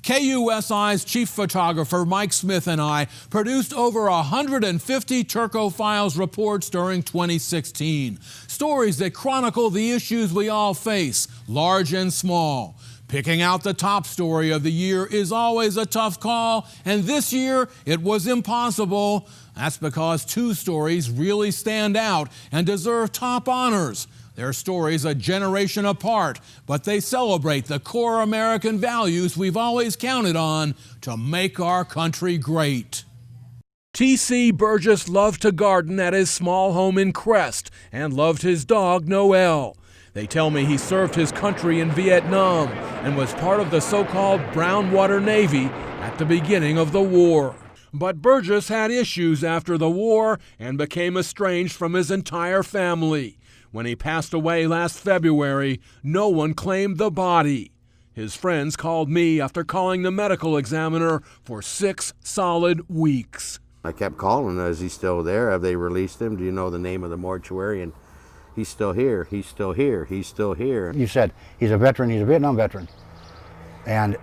KUSI's chief photographer Mike Smith and I produced over 150 Turko Files reports during 2016. Stories that chronicle the issues we all face, large and small. Picking out the top story of the year is always a tough call, and this year it was impossible. That's because two stories really stand out and deserve top honors. Their stories a generation apart, but they celebrate the core American values we've always counted on to make our country great. T.C. Burgess loved to garden at his small home in Crest and loved his dog, Noel. They tell me he served his country in Vietnam and was part of the so-called Brown Water Navy at the beginning of the war. But Burgess had issues after the war and became estranged from his entire family. When he passed away last February, no one claimed the body. His friends called me after calling the medical examiner for 6 solid weeks. I kept calling, is he still there? Have they released him? Do you know the name of the mortuary? And he's still here, he's still here, he's still here. You said he's a veteran, he's a Vietnam veteran. And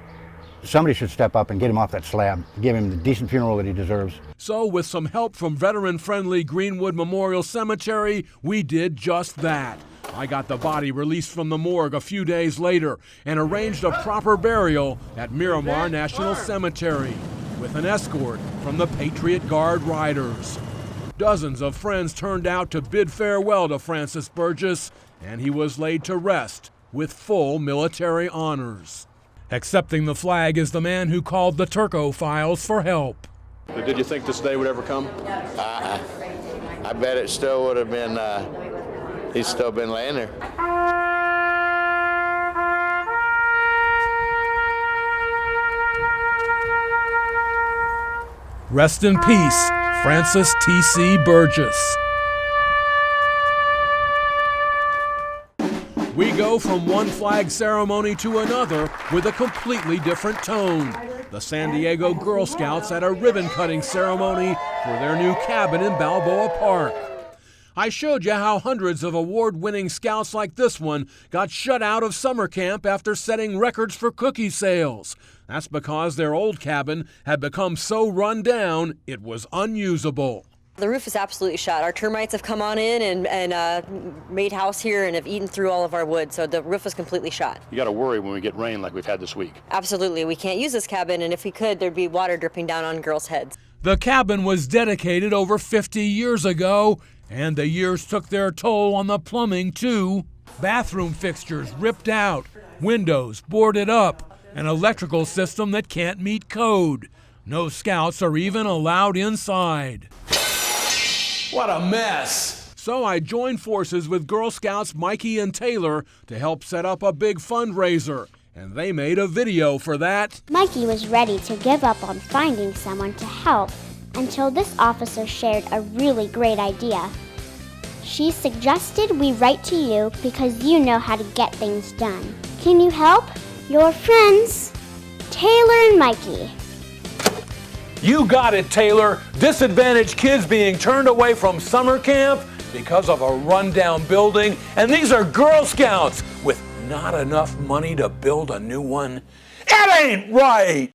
somebody should step up and get him off that slab, give him the decent funeral that he deserves. So with some help from veteran-friendly Greenwood Memorial Cemetery, we did just that. I got the body released from the morgue a few days later and arranged a proper burial at Miramar National Cemetery with an escort from the Patriot Guard Riders. Dozens of friends turned out to bid farewell to Francis Burgess, and he was laid to rest with full military honors. Accepting the flag is the man who called the Turko Files for help. Did you think this day would ever come? I bet it still would have been, he's still been laying there. Rest in peace, Francis T.C. Burgess. We go from one flag ceremony to another with a completely different tone. The San Diego Girl Scouts had a ribbon-cutting ceremony for their new cabin in Balboa Park. I showed you how hundreds of award-winning scouts like this one got shut out of summer camp after setting records for cookie sales. That's because their old cabin had become so run down it was unusable. The roof is absolutely shot. Our termites have come on in and made house here and have eaten through all of our wood, so the roof is completely shot. You got to worry when we get rain like we've had this week. Absolutely. We can't use this cabin, and if we could, there'd be water dripping down on girls' heads. The cabin was dedicated over 50 years ago, and the years took their toll on the plumbing, too. Bathroom fixtures ripped out, windows boarded up, an electrical system that can't meet code. No scouts are even allowed inside. What a mess! So I joined forces with Girl Scouts Mikey and Taylor to help set up a big fundraiser, and they made a video for that. Mikey was ready to give up on finding someone to help until this officer shared a really great idea. She suggested we write to you because you know how to get things done. Can you help? Your friends, Taylor and Mikey. You got it, Taylor. Disadvantaged kids being turned away from summer camp because of a rundown building. And these are Girl Scouts with not enough money to build a new one. It ain't right!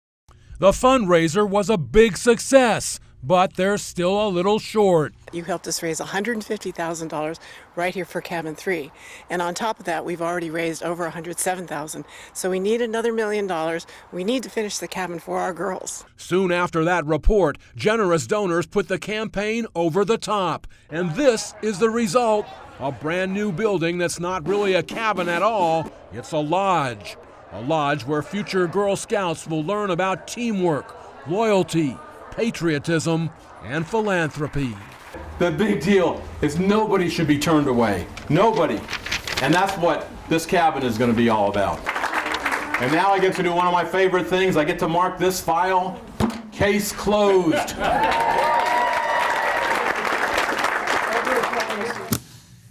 The fundraiser was a big success, but they're still a little short. You helped us raise $150,000 right here for Cabin 3. And on top of that, we've already raised over $107,000. So we need another $1 million. We need to finish the cabin for our girls. Soon after that report, generous donors put the campaign over the top. And this is the result. A brand new building that's not really a cabin at all. It's a lodge. A lodge where future Girl Scouts will learn about teamwork, loyalty, patriotism, and philanthropy. The big deal is nobody should be turned away. Nobody. And that's what this cabin is going to be all about. And now I get to do one of my favorite things. I get to mark this file, case closed.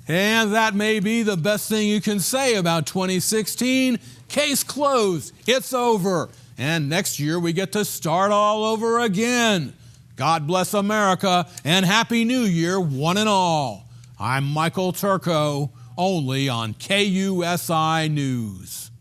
And that may be the best thing you can say about 2016. Case closed. It's over. And next year we get to start all over again. God bless America and Happy New Year, one and all. I'm Michael Turko, only on KUSI News.